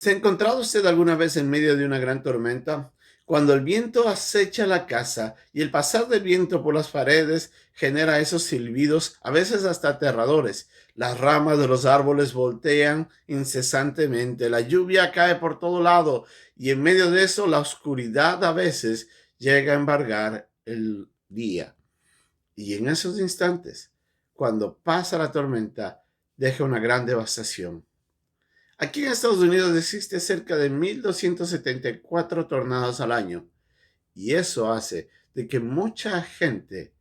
¿Se ha encontrado usted alguna vez en medio de una gran tormenta? Cuando el viento acecha la casa y el pasar del viento por las paredes genera esos silbidos, a veces hasta aterradores. Las ramas de los árboles voltean incesantemente, la lluvia cae por todo lado y en medio de eso la oscuridad a veces llega a embargar el día. Y en esos instantes, cuando pasa la tormenta, deja una gran devastación. Aquí en Estados Unidos existe cerca de 1.274 tornados al año y eso hace de que mucha gente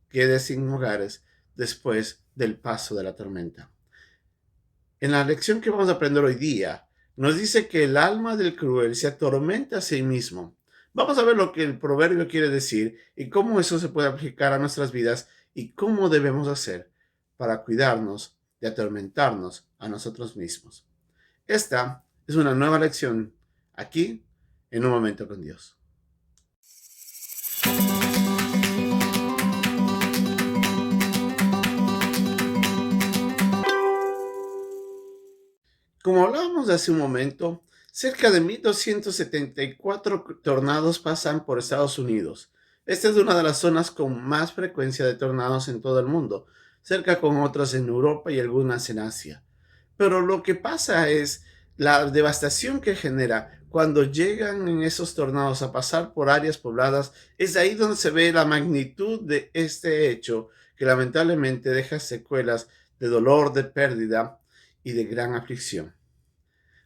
quede sin hogares después del paso de la tormenta. En la lección que vamos a aprender hoy día, nos dice que el alma del cruel se atormenta a sí mismo. Vamos a ver lo que el proverbio quiere decir y cómo eso se puede aplicar a nuestras vidas y cómo debemos hacer para cuidarnos de atormentarnos a nosotros mismos. Esta es una nueva lección aquí en Un Momento con Dios. Como hablábamos hace un momento, cerca de 1.274 tornados pasan por Estados Unidos. Esta es una de las zonas con más frecuencia de tornados en todo el mundo, cerca con otras en Europa y algunas en Asia. Pero lo que pasa es la devastación que genera cuando llegan en esos tornados a pasar por áreas pobladas. Es ahí donde se ve la magnitud de este hecho que lamentablemente deja secuelas de dolor, de pérdida y de gran aflicción.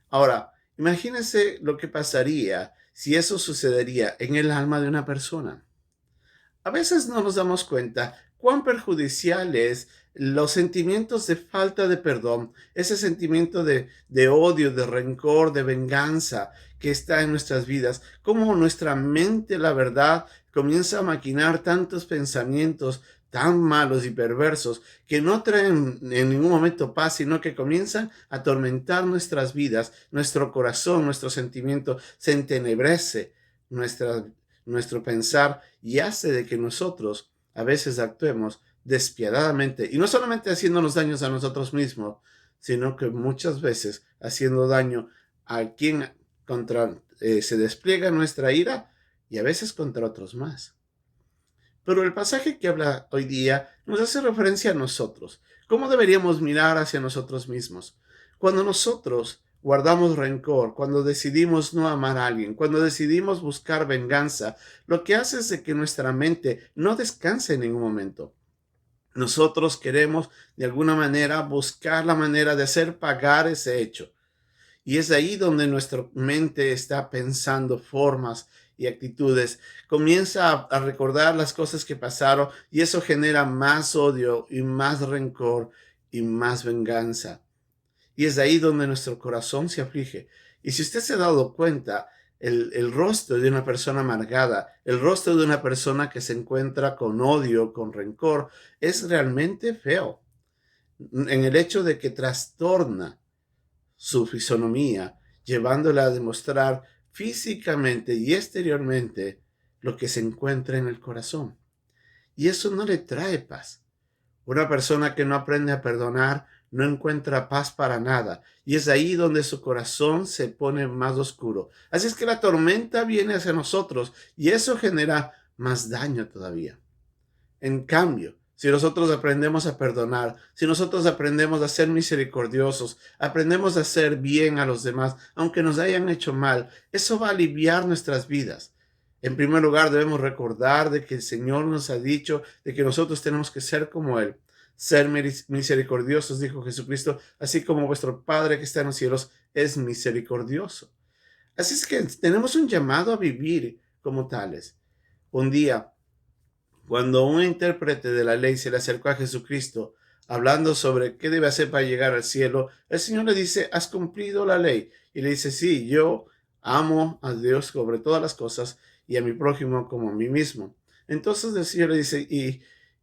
Ahora, imagínense lo que pasaría si eso sucedería en el alma de una persona. A veces no nos damos cuenta cuán perjudicial es los sentimientos de falta de perdón, ese sentimiento de odio, de rencor, de venganza que está en nuestras vidas, cómo nuestra mente, la verdad, comienza a maquinar tantos pensamientos tan malos y perversos que no traen en ningún momento paz, sino que comienzan a atormentar nuestras vidas, nuestro corazón, nuestro sentimiento se entenebrece, nuestro pensar y hace de que nosotros a veces actuemos despiadadamente y no solamente haciéndonos daños a nosotros mismos, sino que muchas veces haciendo daño a quien se despliega nuestra ira y a veces contra otros más. Pero el pasaje que habla hoy día nos hace referencia a nosotros. ¿Cómo deberíamos mirar hacia nosotros mismos? Cuando nosotros guardamos rencor, cuando decidimos no amar a alguien, cuando decidimos buscar venganza, lo que hace es de que nuestra mente no descanse en ningún momento. Nosotros queremos de alguna manera buscar la manera de hacer pagar ese hecho. Y es ahí donde nuestra mente está pensando formas y actitudes. Comienza a recordar las cosas que pasaron y eso genera más odio y más rencor y más venganza. Y es ahí donde nuestro corazón se aflige. Y si usted se ha dado cuenta, el rostro de una persona amargada, el rostro de una persona que se encuentra con odio, con rencor, es realmente feo. En el hecho de que trastorna su fisonomía, llevándola a demostrar físicamente y exteriormente lo que se encuentra en el corazón. Y eso no le trae paz. Una persona que no aprende a perdonar no encuentra paz para nada. Y es ahí donde su corazón se pone más oscuro. Así es que la tormenta viene hacia nosotros y eso genera más daño todavía. En cambio, si nosotros aprendemos a perdonar, si nosotros aprendemos a ser misericordiosos, aprendemos a hacer bien a los demás, aunque nos hayan hecho mal, eso va a aliviar nuestras vidas. En primer lugar, debemos recordar de que el Señor nos ha dicho de que nosotros tenemos que ser como Él. Ser misericordiosos, dijo Jesucristo, así como vuestro Padre que está en los cielos es misericordioso. Así es que tenemos un llamado a vivir como tales. Un día, cuando un intérprete de la ley se le acercó a Jesucristo hablando sobre qué debe hacer para llegar al cielo, el Señor le dice, ¿has cumplido la ley? Y le dice, sí, yo amo a Dios sobre todas las cosas y a mi prójimo como a mí mismo. Entonces el Señor le dice,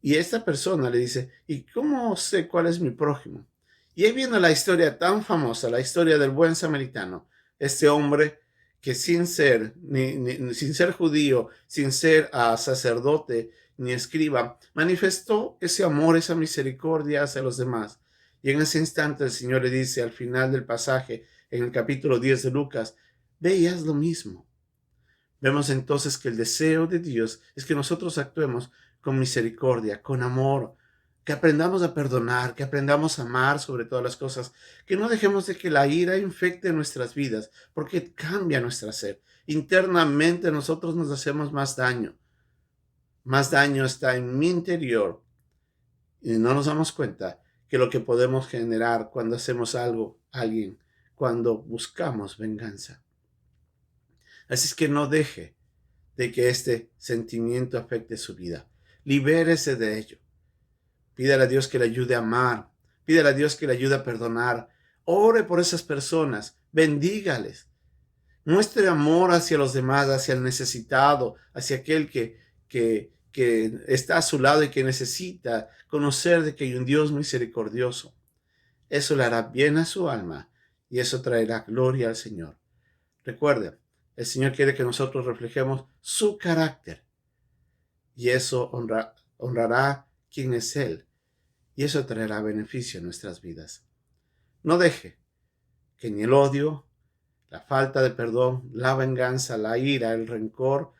y esta persona le dice, ¿y cómo sé cuál es mi prójimo? Y ahí viene la historia tan famosa, la historia del buen samaritano, este hombre que sin ser, sin ser judío, sin ser sacerdote, ni escriba, manifestó ese amor, esa misericordia hacia los demás. Y en ese instante el Señor le dice al final del pasaje, en el capítulo 10 de Lucas, ve y haz lo mismo. Vemos entonces que el deseo de Dios es que nosotros actuemos con misericordia, con amor, que aprendamos a perdonar, que aprendamos a amar sobre todas las cosas, que no dejemos de que la ira infecte nuestras vidas, porque cambia nuestra ser. Internamente nosotros nos hacemos más daño. Más daño está en mi interior y no nos damos cuenta que lo que podemos generar cuando hacemos algo a alguien, cuando buscamos venganza. Así es que no deje de que este sentimiento afecte su vida. Libérese de ello. Pídale a Dios que le ayude a amar. Pídale a Dios que le ayude a perdonar. Ore por esas personas. Bendígales. Muestre amor hacia los demás, hacia el necesitado, hacia aquel que está a su lado y que necesita conocer de que hay un Dios misericordioso. Eso le hará bien a su alma y eso traerá gloria al Señor. Recuerde, el Señor quiere que nosotros reflejemos su carácter y eso honrará quién es Él y eso traerá beneficio a nuestras vidas. No deje que ni el odio, la falta de perdón, la venganza, la ira, el rencor,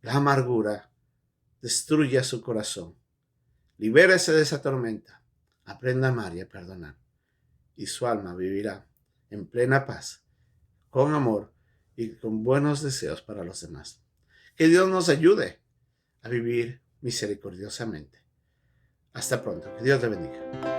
la amargura destruya su corazón. Libérese de esa tormenta. Aprenda a amar y a perdonar. Y su alma vivirá en plena paz, con amor y con buenos deseos para los demás. Que Dios nos ayude a vivir misericordiosamente. Hasta pronto. Que Dios le bendiga.